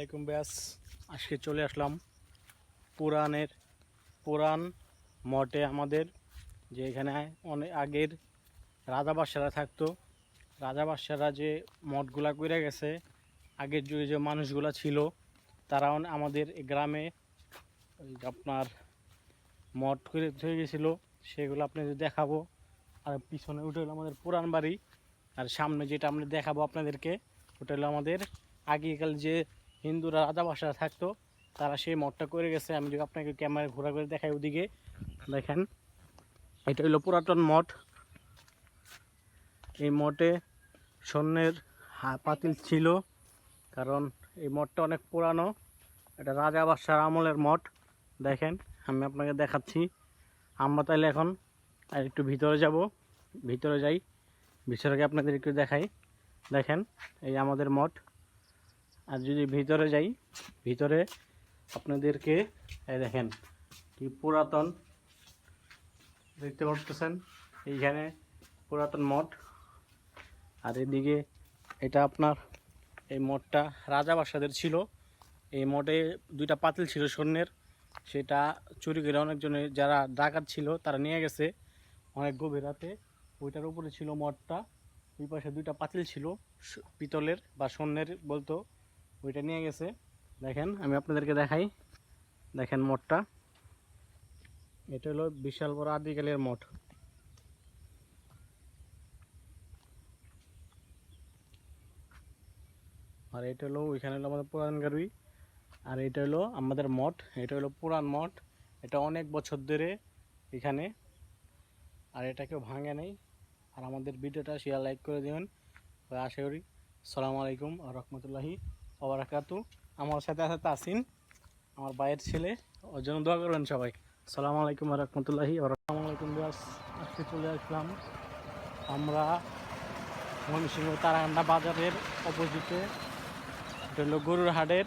আলাইকুম ব্যাস। আজকে চলে আসলাম পুরান মঠে আমাদের, যে এখানে অনেক আগের রাজা বাদশাহরা থাকতো। রাজা বাদশাহরা যে মঠগুলা করে গেছে, আগের যুগে যে মানুষগুলা ছিল তারা আমাদের এই গ্রামে আপনার মঠ করে হয়ে গেছিলো, সেগুলো আপনাদের দেখাবো। আর পিছনে ওটা হলো আমাদের পুরান বাড়ি, আর সামনে যেটা আমরা দেখাবো আপনাদেরকে ওটা হলো আমাদের আগেকাল যে হিন্দুরা রাজা বাদশাহরা থাকতো, তারা সেই মঠটা করে গেছে। আমি যদি আপনাকে ক্যামেরা ঘোরা করে দেখাই, ওদিকে দেখেন, এটা হলো পুরাতন মঠ। এই মঠে স্বর্ণের পাতিল ছিল, কারণ এই মঠটা অনেক পুরানো। এটা রাজা বাদশাহর আমলের মঠ। দেখেন, আমি আপনাকে দেখাচ্ছি। আমরা তাহলে এখন আর একটু ভিতরে যাব, ভিতরে যাই, ভিতরে আপনাদের একটু দেখাই। দেখেন, এই আমাদের মঠ। আর যদি ভিতরে যাই, ভিতরে আপনাদেরকে এই দেখেন কি পুরাতন দেখতে পাচ্ছেন, এইখানে পুরাতন মঠ। আর এদিকে এটা আপনার এই মঠটা রাজা বাদশাদের ছিল। এই মঠে দুইটা পাতিল ছিল স্বর্ণের, সেটা চুরি করে অনেকজনের যারা ডাকাত ছিল তারা নিয়ে গেছে অনেক গভীর রাতে। ওইটার উপরে ছিল মঠটা, ওই পাশে দুইটা পাতিল ছিল পিতলের বা স্বর্ণের বলতো, ওইটা নিয়ে গেছে। দেখেন, আমি আপনাদেরকে দেখাই। দেখেন মঠটা, এটা হলো বিশাল বড় আদিকালের মঠ। আর এটা হলো ওইখানে হলো আমাদের পুরান গাড়ি, আর এটা হলো আমাদের মঠ। এটা হলো পুরান মঠ, এটা অনেক বছর ধরে এখানে, আর এটা কেউ ভাঙে নেই। আর আমাদের ভিডিওটা শেয়ার লাইক করে দেবেন। আশা করি। আসসালামু আলাইকুম ওয়া রাহমাতুল্লাহি ওয়া বারাকাতুহু। আমার সাথে আছে তাসিন, আমার ভাইয়ের ছেলে, ওর জন্য দোয়া করবেন সবাই। আসসালামু আলাইকুম ওয়া রাহমাতুল্লাহি ওয়া বারাকাতুহু। আসসালামু আলাইকুম বিয়াস, আজকে চলে আসলাম আমরা ময়মনসিংহ তারাকান্দা বাজারের অপোজিটে। এটা হলো গরুর হাটের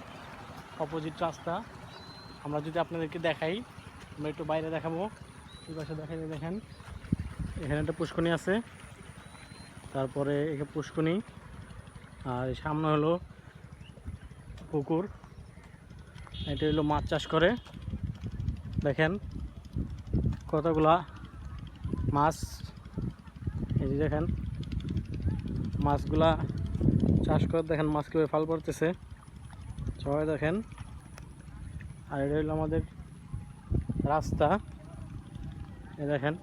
অপোজিট রাস্তা। আমরা যদি আপনাদেরকে দেখাই, আমরা একটু বাইরে দেখাবো, এই পাশে দেখাই। দেখেন, এখানে একটা পুষ্করণী আছে, তারপরে এখানে পুষ্করণী, আর সামনে হলো পুকুর। এটা হলো মাছ চাষ করে। দেখেন কতগুলা মাছ, এই যে দেখেন মাছগুলা চাষ করে। দেখেন মাছ কীভাবে ফাল পড়তেছে, সবাই দেখেন। আর এটা হলো আমাদের রাস্তা, এই দেখেন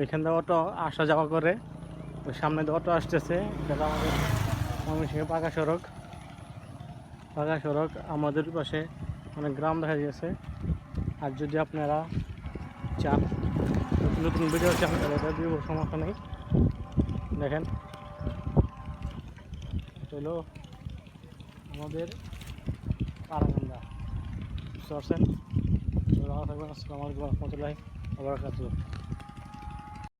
এখান থেকে অটো আসা যাওয়া করে, ওই সামনে দিয়ে অটো আসতেছে। এটা আমাদের ময়মনসিংহের পাকা সড়ক। পাকা সড়ক, আমাদের পাশে অনেক গ্রাম দেখা গেছে। আর যদি আপনারা চান নতুন নতুন ভিডিও চান তাহলে এটা দিব, সমস্যা নেই। দেখেন, এটা হলো আমাদের তারাকান্দা, বুঝতে পারছেন? আসসালামু আলাইকুম ওয়া রাহমাতুল্লাহি ওয়া বারাকাতুহু।